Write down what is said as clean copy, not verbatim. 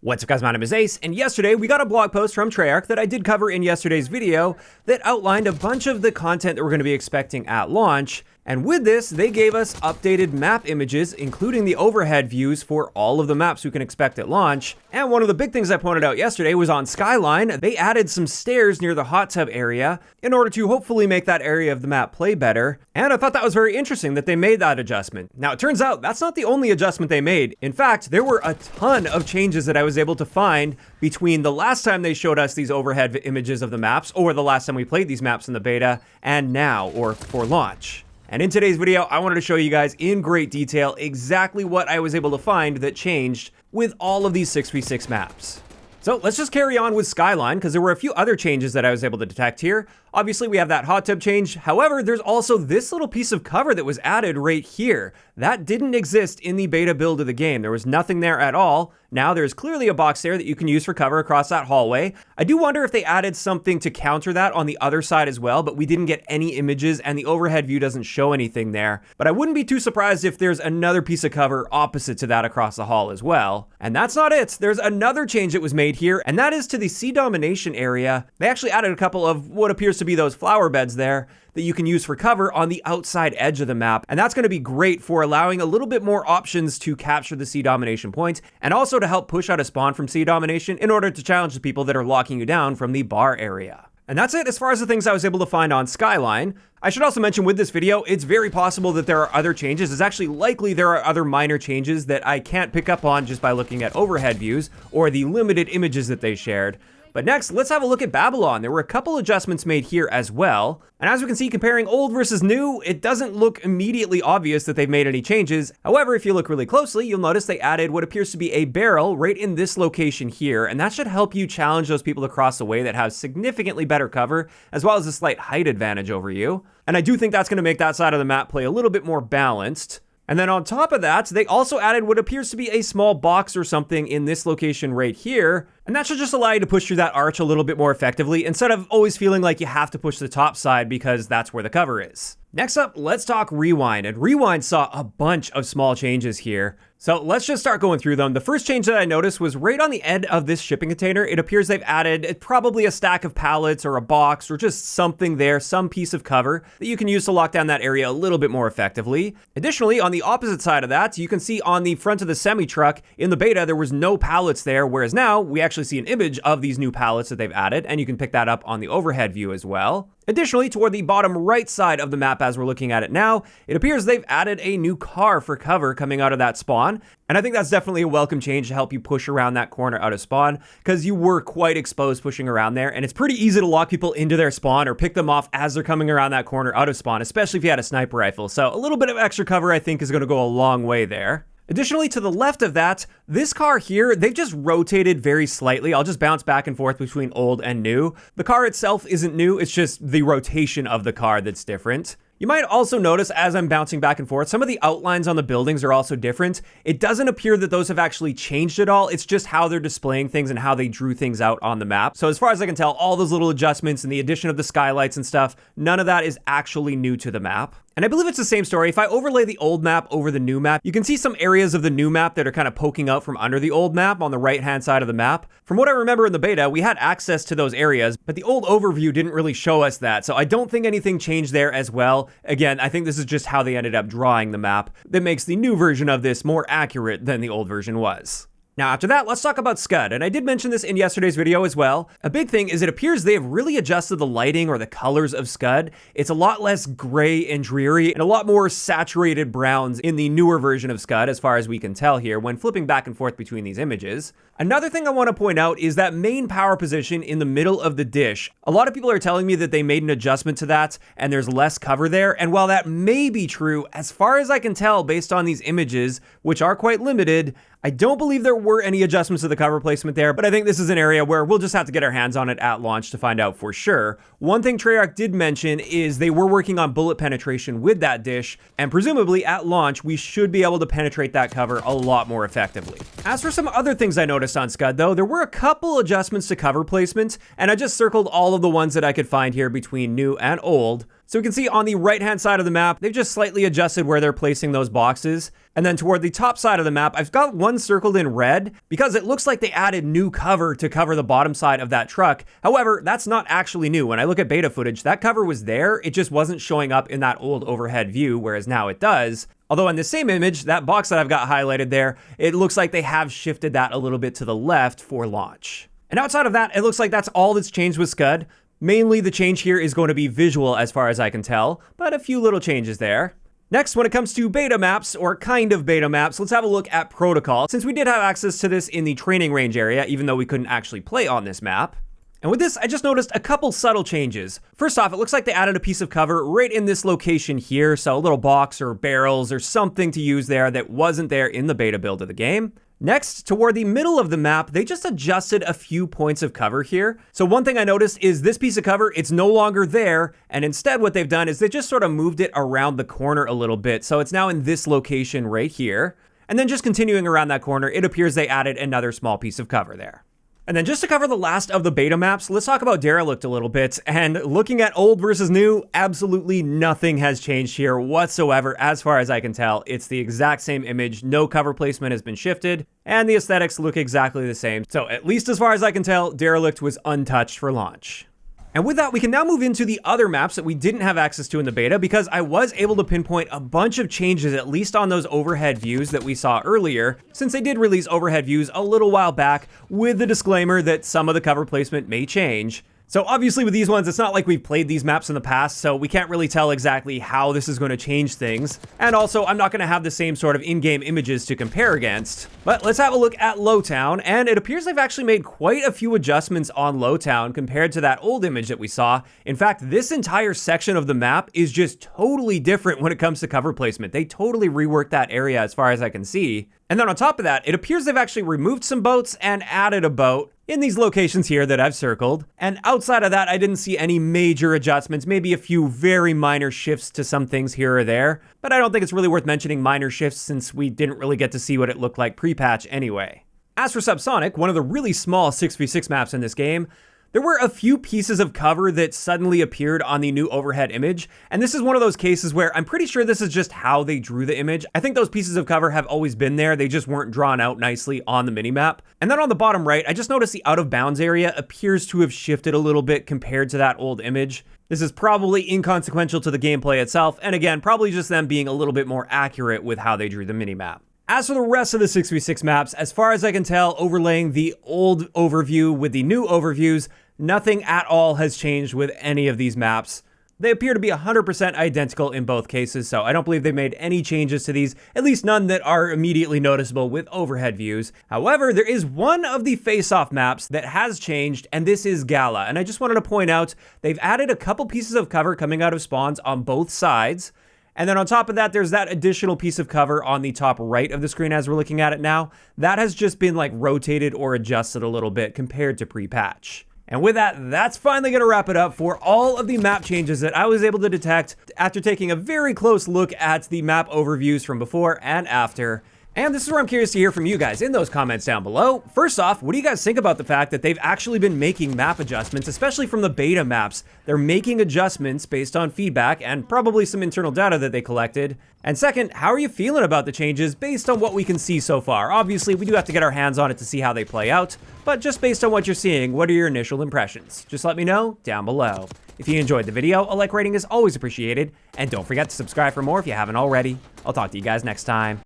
What's up guys, my name is Ace, and yesterday we got a blog post from Treyarch that I did cover in yesterday's video that outlined a bunch of the content that we're going to be expecting at launch. And with this, they gave us updated map images, including the overhead views for all of the maps we can expect at launch. And one of the big things I pointed out yesterday was on Skyline, they added some stairs near the hot tub area in order to hopefully make that area of the map play better. And I thought that was very interesting that they made that adjustment. Now it turns out that's not the only adjustment they made. In fact, there were a ton of changes that I was able to find between the last time they showed us these overhead images of the maps, or the last time we played these maps in the beta, and now, or for launch. And in today's video, I wanted to show you guys in great detail exactly what I was able to find that changed with all of these 6v6 maps. So let's just carry on with Skyline, because there were a few other changes that I was able to detect here. Obviously, we have that hot tub change. However, there's also this little piece of cover that was added right here. That didn't exist in the beta build of the game. There was nothing there at all. Now there's clearly a box there that you can use for cover across that hallway. I do wonder if they added something to counter that on the other side as well, but we didn't get any images and the overhead view doesn't show anything there. But I wouldn't be too surprised if there's another piece of cover opposite to that across the hall as well. And that's not it. There's another change that was made here, and that is to the sea domination area. They actually added a couple of what appears to be those flower beds there that you can use for cover on the outside edge of the map. And that's going to be great for allowing a little bit more options to capture the sea domination point, and also to help push out a spawn from sea domination in order to challenge the people that are locking you down from the bar area. And that's it as far as the things I was able to find on Skyline. I should also mention with this video, it's very possible that there are other changes. It's actually likely there are other minor changes that I can't pick up on just by looking at overhead views or the limited images that they shared. But next, let's have a look at Babylon. There were a couple adjustments made here as well. And as we can see, comparing old versus new, it doesn't look immediately obvious that they've made any changes. However, if you look really closely, you'll notice they added what appears to be a barrel right in this location here. And that should help you challenge those people across the way that have significantly better cover, as well as a slight height advantage over you. And I do think that's going to make that side of the map play a little bit more balanced. And then on top of that, they also added what appears to be a small box or something in this location right here. And that should just allow you to push through that arch a little bit more effectively, instead of always feeling like you have to push the top side because that's where the cover is. Next up, let's talk Rewind. And Rewind saw a bunch of small changes here. So let's just start going through them. The first change that I noticed was right on the end of this shipping container. It appears they've added probably a stack of pallets or a box or just something there, some piece of cover that you can use to lock down that area a little bit more effectively. Additionally, on the opposite side of that, you can see on the front of the semi-truck in the beta, there was no pallets there, whereas now we actually see an image of these new pallets that they've added, and you can pick that up on the overhead view as well. Additionally, toward the bottom right side of the map as we're looking at it now, it appears they've added a new car for cover coming out of that spawn. And I think that's definitely a welcome change to help you push around that corner out of spawn, because you were quite exposed pushing around there, and it's pretty easy to lock people into their spawn or pick them off as they're coming around that corner out of spawn, especially if you had a sniper rifle. So a little bit of extra cover I think is going to go a long way there. Additionally, to the left of that, this car here, they've just rotated very slightly. I'll just bounce back and forth between old and new. The car itself isn't new, it's just the rotation of the car that's different. You might also notice as I'm bouncing back and forth, some of the outlines on the buildings are also different. It doesn't appear that those have actually changed at all. It's just how they're displaying things and how they drew things out on the map. So as far as I can tell, all those little adjustments and the addition of the skylights and stuff, none of that is actually new to the map. And I believe it's the same story. If I overlay the old map over the new map, you can see some areas of the new map that are kind of poking out from under the old map on the right-hand side of the map. From what I remember in the beta, we had access to those areas, but the old overview didn't really show us that. So I don't think anything changed there as well. Again, I think this is just how they ended up drawing the map that makes the new version of this more accurate than the old version was. Now after that, let's talk about SCUD, and I did mention this in yesterday's video as well. A big thing is it appears they have really adjusted the lighting or the colors of SCUD. It's a lot less gray and dreary and a lot more saturated browns in the newer version of SCUD as far as we can tell here when flipping back and forth between these images. Another thing I want to point out is that main power position in the middle of the dish. A lot of people are telling me that they made an adjustment to that and there's less cover there, and while that may be true, as far as I can tell based on these images, which are quite limited, I don't believe there were any adjustments to the cover placement there, but I think this is an area where we'll just have to get our hands on it at launch to find out for sure. One thing Treyarch did mention is they were working on bullet penetration with that dish, and presumably at launch, we should be able to penetrate that cover a lot more effectively. As for some other things I noticed on SCUD though, there were a couple adjustments to cover placement, and I just circled all of the ones that I could find here between new and old. So we can see on the right-hand side of the map, they've just slightly adjusted where they're placing those boxes. And then toward the top side of the map, I've got one circled in red because it looks like they added new cover to cover the bottom side of that truck. However, that's not actually new. When I look at beta footage, that cover was there. It just wasn't showing up in that old overhead view, whereas now it does. Although in the same image, that box that I've got highlighted there, it looks like they have shifted that a little bit to the left for launch. And outside of that, it looks like that's all that's changed with SCUD. Mainly the change here is going to be visual as far as I can tell, but a few little changes there. Next, when it comes to beta maps, or kind of beta maps, let's have a look at Protocol, since we did have access to this in the training range area, even though we couldn't actually play on this map. And with this, I just noticed a couple subtle changes. First off, it looks like they added a piece of cover right in this location here, so a little box or barrels or something to use there that wasn't there in the beta build of the game. Next, toward the middle of the map, they just adjusted a few points of cover here. So one thing I noticed is this piece of cover, it's no longer there, and instead what they've done is they just sort of moved it around the corner a little bit, so it's now in this location right here. And then just continuing around that corner, it appears they added another small piece of cover there. And then just to cover the last of the beta maps, let's talk about Derelict a little bit. And looking at old versus new, absolutely nothing has changed here whatsoever as far as I can tell. It's the exact same image, no cover placement has been shifted, and the aesthetics look exactly the same. So at least as far as I can tell, Derelict was untouched for launch. And with that, we can now move into the other maps that we didn't have access to in the beta because I was able to pinpoint a bunch of changes, at least on those overhead views that we saw earlier, since they did release overhead views a little while back with the disclaimer that some of the cover placement may change. So obviously with these ones, it's not like we've played these maps in the past, so we can't really tell exactly how this is going to change things. And also, I'm not going to have the same sort of in-game images to compare against. But let's have a look at Lowtown, and it appears they've actually made quite a few adjustments on Lowtown compared to that old image that we saw. In fact, this entire section of the map is just totally different when it comes to cover placement. They totally reworked that area as far as I can see. And then on top of that, it appears they've actually removed some boats and added a boat in these locations here that I've circled. And outside of that, I didn't see any major adjustments, maybe a few very minor shifts to some things here or there. But I don't think it's really worth mentioning minor shifts since we didn't really get to see what it looked like pre-patch anyway. As for Subsonic, one of the really small 6v6 maps in this game, there were a few pieces of cover that suddenly appeared on the new overhead image, and this is one of those cases where I'm pretty sure this is just how they drew the image. I think those pieces of cover have always been there, they just weren't drawn out nicely on the minimap. And then on the bottom right, I just noticed the out of bounds area appears to have shifted a little bit compared to that old image. This is probably inconsequential to the gameplay itself, and again, probably just them being a little bit more accurate with how they drew the minimap. As for the rest of the 6v6 maps, as far as I can tell, overlaying the old overview with the new overviews, nothing at all has changed with any of these maps. They appear to be 100% identical in both cases, so I don't believe they've made any changes to these, at least none that are immediately noticeable with overhead views. However, there is one of the face-off maps that has changed, and this is Gala. And I just wanted to point out, they've added a couple pieces of cover coming out of spawns on both sides. And then on top of that, there's that additional piece of cover on the top right of the screen as we're looking at it now. That has just been like rotated or adjusted a little bit compared to pre-patch. And with that, that's finally going to wrap it up for all of the map changes that I was able to detect after taking a very close look at the map overviews from before and after. And this is where I'm curious to hear from you guys in those comments down below. First off, what do you guys think about the fact that they've actually been making map adjustments, especially from the beta maps? They're making adjustments based on feedback and probably some internal data that they collected. And second, how are you feeling about the changes based on what we can see so far? Obviously, we do have to get our hands on it to see how they play out, but just based on what you're seeing, what are your initial impressions? Just let me know down below. If you enjoyed the video, a like rating is always appreciated, and don't forget to subscribe for more if you haven't already. I'll talk to you guys next time.